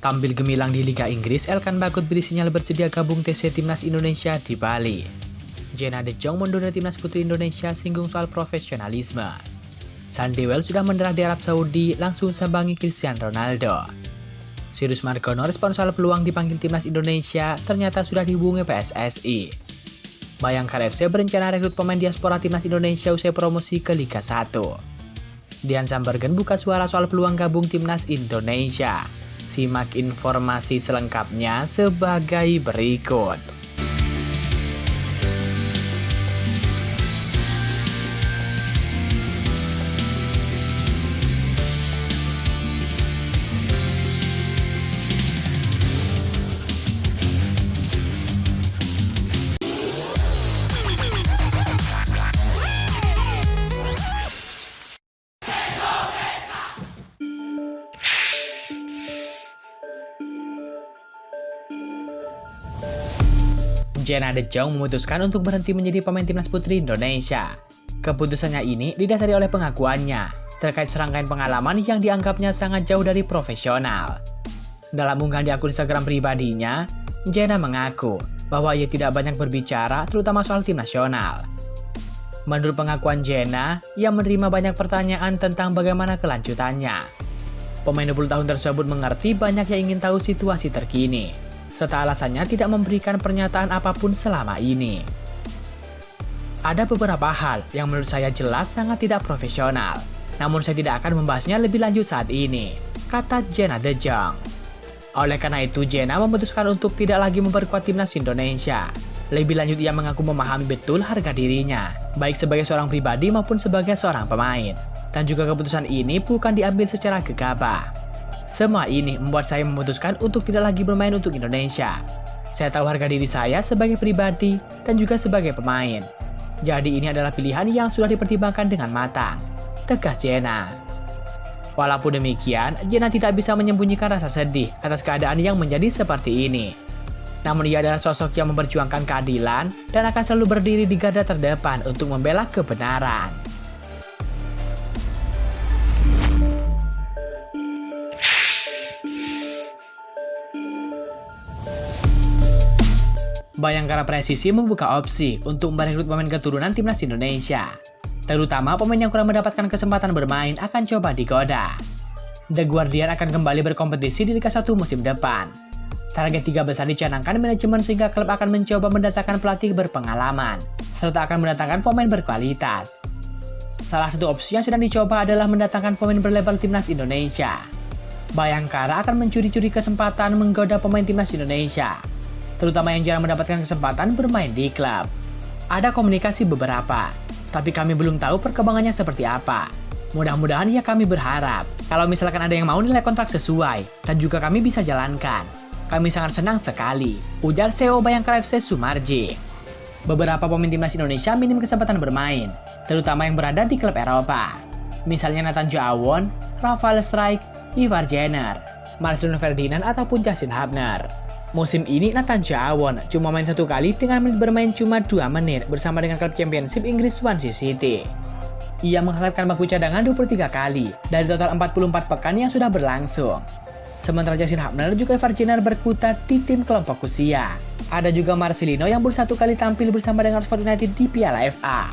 Tampil gemilang di Liga Inggris, Elkan Bagot beri sinyal bersedia gabung TC Timnas Indonesia di Bali. Jenna De Jong mendorong Timnas Putri Indonesia singgung soal profesionalisme. Sandewell sudah mendarat di Arab Saudi, langsung sambangi Cristiano Ronaldo. Sirus Margono respon soal peluang dipanggil Timnas Indonesia ternyata sudah dihubungi PSSI. Bayangkara FC berencana rekrut pemain diaspora Timnas Indonesia usai promosi ke Liga 1. Dian Sambergen buka suara soal peluang gabung Timnas Indonesia. Simak informasi selengkapnya sebagai berikut. Jenna De Jong memutuskan untuk berhenti menjadi pemain Timnas Putri Indonesia. Keputusannya ini didasari oleh pengakuannya terkait serangkaian pengalaman yang dianggapnya sangat jauh dari profesional. Dalam unggahan di akun Instagram pribadinya, Jenna mengaku bahwa ia tidak banyak berbicara terutama soal tim nasional. Menurut pengakuan Jenna, ia menerima banyak pertanyaan tentang bagaimana kelanjutannya. Pemain 20 tahun tersebut mengerti banyak yang ingin tahu situasi terkini, serta alasannya tidak memberikan pernyataan apapun selama ini. Ada beberapa hal yang menurut saya jelas sangat tidak profesional, namun saya tidak akan membahasnya lebih lanjut saat ini, kata Jenna De Jong. Oleh karena itu, Jenna memutuskan untuk tidak lagi memperkuat Timnas Indonesia. Lebih lanjut, ia mengaku memahami betul harga dirinya, baik sebagai seorang pribadi maupun sebagai seorang pemain. Dan juga keputusan ini bukan diambil secara gegabah. Semua ini membuat saya memutuskan untuk tidak lagi bermain untuk Indonesia. Saya tahu harga diri saya sebagai pribadi dan juga sebagai pemain. Jadi ini adalah pilihan yang sudah dipertimbangkan dengan matang, tegas Jenna. Walaupun demikian, Jenna tidak bisa menyembunyikan rasa sedih atas keadaan yang menjadi seperti ini. Namun ia adalah sosok yang memperjuangkan keadilan dan akan selalu berdiri di garda terdepan untuk membela kebenaran. Bayangkara Presisi membuka opsi untuk merekrut pemain keturunan Timnas Indonesia. Terutama pemain yang kurang mendapatkan kesempatan bermain akan coba digoda. The Guardian akan kembali berkompetisi di Liga 1 musim depan. Target 3 besar dicanangkan manajemen sehingga klub akan mencoba mendatangkan pelatih berpengalaman, serta akan mendatangkan pemain berkualitas. Salah satu opsi yang sedang dicoba adalah mendatangkan pemain berlabel Timnas Indonesia. Bayangkara akan mencuri-curi kesempatan menggoda pemain Timnas Indonesia, terutama yang jarang mendapatkan kesempatan bermain di klub. Ada komunikasi beberapa, tapi kami belum tahu perkembangannya seperti apa. Mudah-mudahan ya, kami berharap kalau misalkan ada yang mau nilai kontrak sesuai dan juga kami bisa jalankan. Kami sangat senang sekali, ujar CEO Bayangkara FC Sumarji. Beberapa pemain Timnas Indonesia minim kesempatan bermain, terutama yang berada di klub Eropa. Misalnya Nathan Joawon, Rafael Strijk, Ivar Jenner, Marcelino Ferdinand ataupun Justin Hubner. Musim ini Nathan Joawon cuma main 1 kali dengan menit bermain cuma 2 menit bersama dengan klub Championship Inggris Swansea City. Ia menghantarkan bangku cadangan 23 kali dari total 44 pekan yang sudah berlangsung. Sementara Justin Hubner juga Ivar Jenner berkutat di tim kelompok usia. Ada juga Marcelino yang baru 1 kali tampil bersama dengan Oxford United di Piala FA.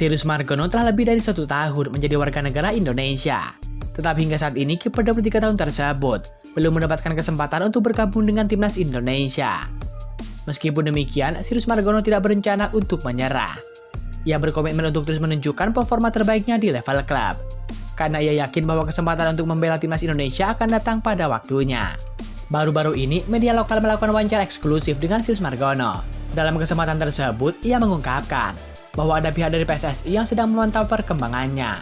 Sirus Margono telah lebih dari 1 tahun menjadi warga negara Indonesia. Tetapi hingga saat ini kiper 23 tahun tersebut belum mendapatkan kesempatan untuk bergabung dengan Timnas Indonesia. Meskipun demikian, Sirus Margono tidak berencana untuk menyerah. Ia berkomitmen untuk terus menunjukkan performa terbaiknya di level klub. Karena ia yakin bahwa kesempatan untuk membela Timnas Indonesia akan datang pada waktunya. Baru-baru ini, media lokal melakukan wawancara eksklusif dengan Sirus Margono. Dalam kesempatan tersebut, ia mengungkapkan bahwa ada pihak dari PSSI yang sedang memantau perkembangannya.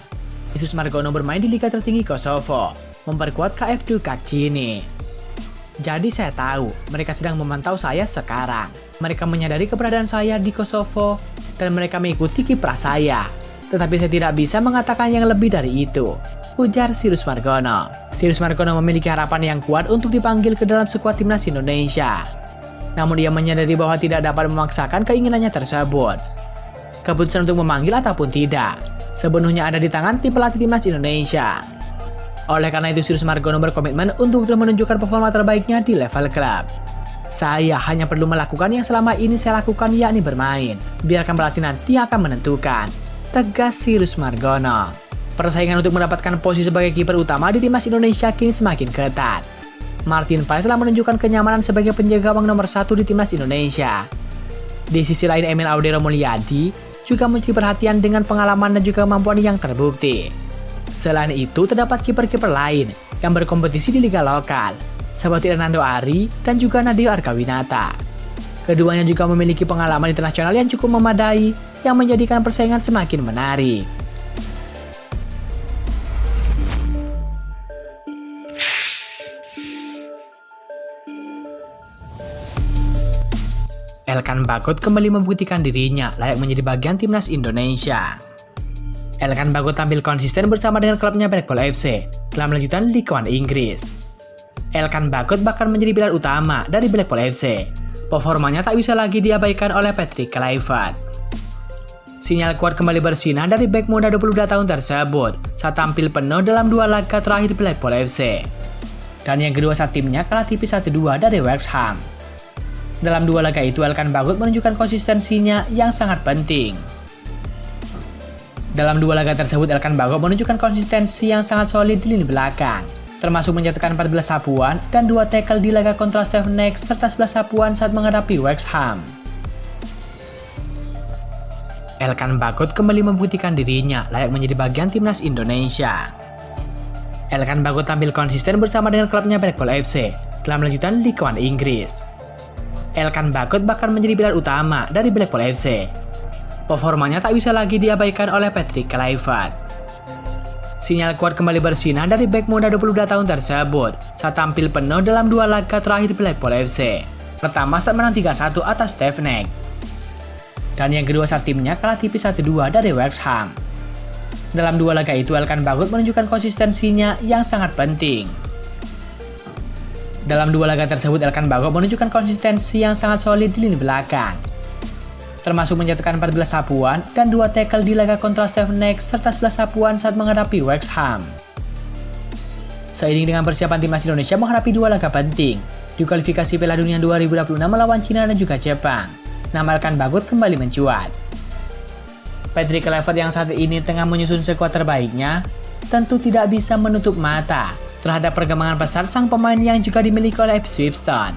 Sirus Margono bermain di liga tertinggi Kosovo, memperkuat KF Dukakcini. Jadi saya tahu mereka sedang memantau saya sekarang. Mereka menyadari keberadaan saya di Kosovo dan mereka mengikuti kiprah saya. Tetapi saya tidak bisa mengatakan yang lebih dari itu, ujar Sirus Margono. Sirus Margono memiliki harapan yang kuat untuk dipanggil ke dalam skuad Timnas Indonesia. Namun ia menyadari bahwa tidak dapat memaksakan keinginannya tersebut. keputusan untuk memanggil ataupun tidak sepenuhnya ada di tangan tim pelatih timnas Indonesia. Oleh karena itu, Sirus Margono berkomitmen untuk terus menunjukkan performa terbaiknya di level klub. Saya hanya perlu melakukan yang selama ini saya lakukan, yakni bermain. Biarkan pelatih nanti akan menentukan, tegas Sirus Margono. Persaingan untuk mendapatkan posisi sebagai kiper utama di timnas Indonesia kini semakin ketat. Martin Paes telah menunjukkan kenyamanan sebagai penjaga gawang nomor 1 di timnas Indonesia. Di sisi lain, Emil Audero Mulyadi juga mencuri perhatian dengan pengalaman dan juga kemampuan yang terbukti. Selain itu, terdapat kiper-kiper lain yang berkompetisi di liga lokal, seperti Hernando Ari dan juga Nadeo Argawinata. Keduanya juga memiliki pengalaman internasional yang cukup memadai, yang menjadikan persaingan semakin menarik. Elkan Bagot kembali membuktikan dirinya layak menjadi bagian timnas Indonesia. Elkan Bagot tampil konsisten bersama dengan klubnya Blackpool FC dalam lanjutan Ligue 1 Inggris. Elkan Bagot bahkan menjadi pilar utama dari Blackpool FC. Performanya tak bisa lagi diabaikan oleh Patrick Kluivert. Sinyal kuat kembali bersinar dari bek muda 22 tahun tersebut saat tampil penuh dalam 2 laga terakhir Blackpool FC. Dan yang kedua saat timnya kalah tipis 1-2 dari West Ham. Dalam 2 laga itu, Elkan Bagot menunjukkan konsistensinya yang sangat penting. Dalam 2 laga tersebut, Elkan Bagot menunjukkan konsistensi yang sangat solid di lini belakang, termasuk mencetakkan 14 sapuan dan 2 tackle di laga kontra Stevenage serta 11 sapuan saat menghadapi West Ham. Elkan Bagot kembali membuktikan dirinya layak menjadi bagian timnas Indonesia. Elkan Bagot tampil konsisten bersama dengan klubnya Blackpool FC dalam lanjutan Ligue 1 Inggris. Elkan Bagot bahkan menjadi pilar utama dari Blackpool FC. Performanya tak bisa lagi diabaikan oleh Patrick Kluivert. Sinyal kuat kembali bersinar dari bek muda 22 tahun tersebut saat tampil penuh dalam 2 laga terakhir Blackpool FC. Pertama saat menang 3-1 atas Stevenage. Dan yang kedua saat timnya kalah tipis 1-2 dari West Ham. Dalam 2 laga itu, Elkan Bagot menunjukkan konsistensinya yang sangat penting. Dalam 2 laga tersebut, Elkan Bagot menunjukkan konsistensi yang sangat solid di lini belakang, termasuk mencetakkan 14 sapuan dan 2 tackle di laga kontra Stevenage serta 11 sapuan saat menghadapi West Ham. Seiring dengan persiapan timnas Indonesia menghadapi 2 laga penting di kualifikasi Piala Dunia 2026 melawan Cina dan juga Jepang, nama Elkan Bagot kembali mencuat. Patrick Kluivert yang saat ini tengah menyusun skuad terbaiknya tentu tidak bisa menutup mata terhadap perkembangan pesat sang pemain yang juga dimiliki oleh Ipswich Town.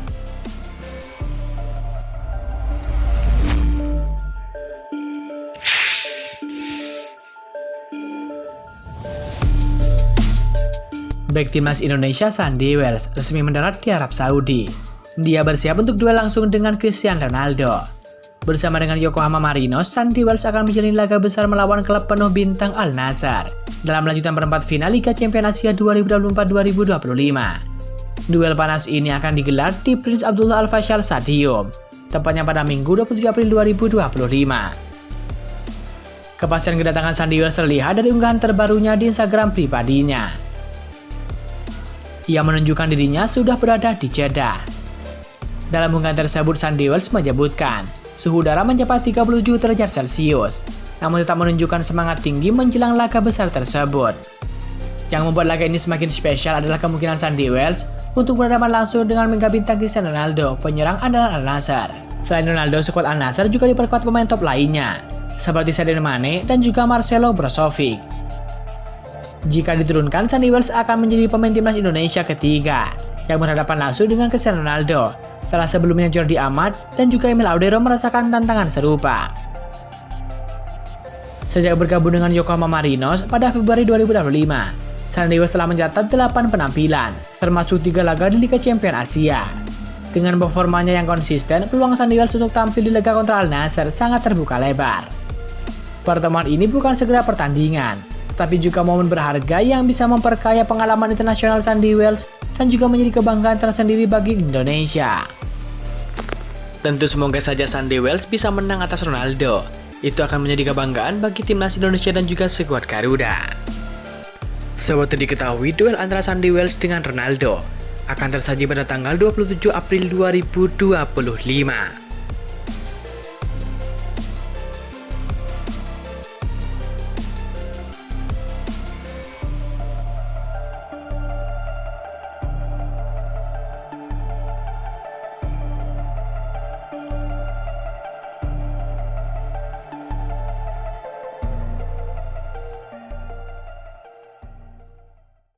Bek timnas Indonesia Sandy Wells resmi mendarat di Arab Saudi. Dia bersiap untuk duel langsung dengan Cristiano Ronaldo. Bersama dengan Yokohama Marinos, Sandy Wells akan menjalani laga besar melawan klub penuh bintang Al Nassr dalam lanjutan perempat final Liga Champions Asia 2024-2025. Duel panas ini akan digelar di Prince Abdullah Al Faisal Stadium, tepatnya pada Minggu 27 April 2025. Kepastian kedatangan Sandy Wells terlihat dari unggahan terbarunya di Instagram pribadinya. Ia menunjukkan dirinya sudah berada di Jeddah. Dalam unggahan tersebut, Sandy Wells menyebutkan suhu udara mencapai 37 derajat Celcius, namun tetap menunjukkan semangat tinggi menjelang laga besar tersebut. Yang membuat laga ini semakin spesial adalah kemungkinan Sandy Wells untuk berhadapan langsung dengan mega bintang Cristiano Ronaldo, penyerang andalan Al Nassr. Selain Ronaldo, skuad Al Nassr juga diperkuat pemain top lainnya, seperti Sadio Mane dan juga Marcelo Brozovic. Jika diturunkan, Sandy Wells akan menjadi pemain timnas Indonesia ketiga yang berhadapan langsung dengan Cristiano Ronaldo, setelah sebelumnya Jordi Amat dan juga Emil Audero merasakan tantangan serupa. Sejak bergabung dengan Yokohama Marinos pada Februari 2025, Sandy Wells telah mencatat 8 penampilan, termasuk 3 laga di Liga Champions Asia. Dengan performanya yang konsisten, peluang Sandy Wells untuk tampil di laga kontra Al Nassr sangat terbuka lebar. Pertemuan ini bukan segera pertandingan, tapi juga momen berharga yang bisa memperkaya pengalaman internasional Sandy Wells dan juga menjadi kebanggaan tersendiri bagi Indonesia. Tentu semoga saja Sandy Wells bisa menang atas Ronaldo. Itu akan menjadi kebanggaan bagi timnas Indonesia dan juga skuad Garuda. Seperti diketahui, duel antara Sandy Wells dengan Ronaldo akan tersaji pada tanggal 27 April 2025.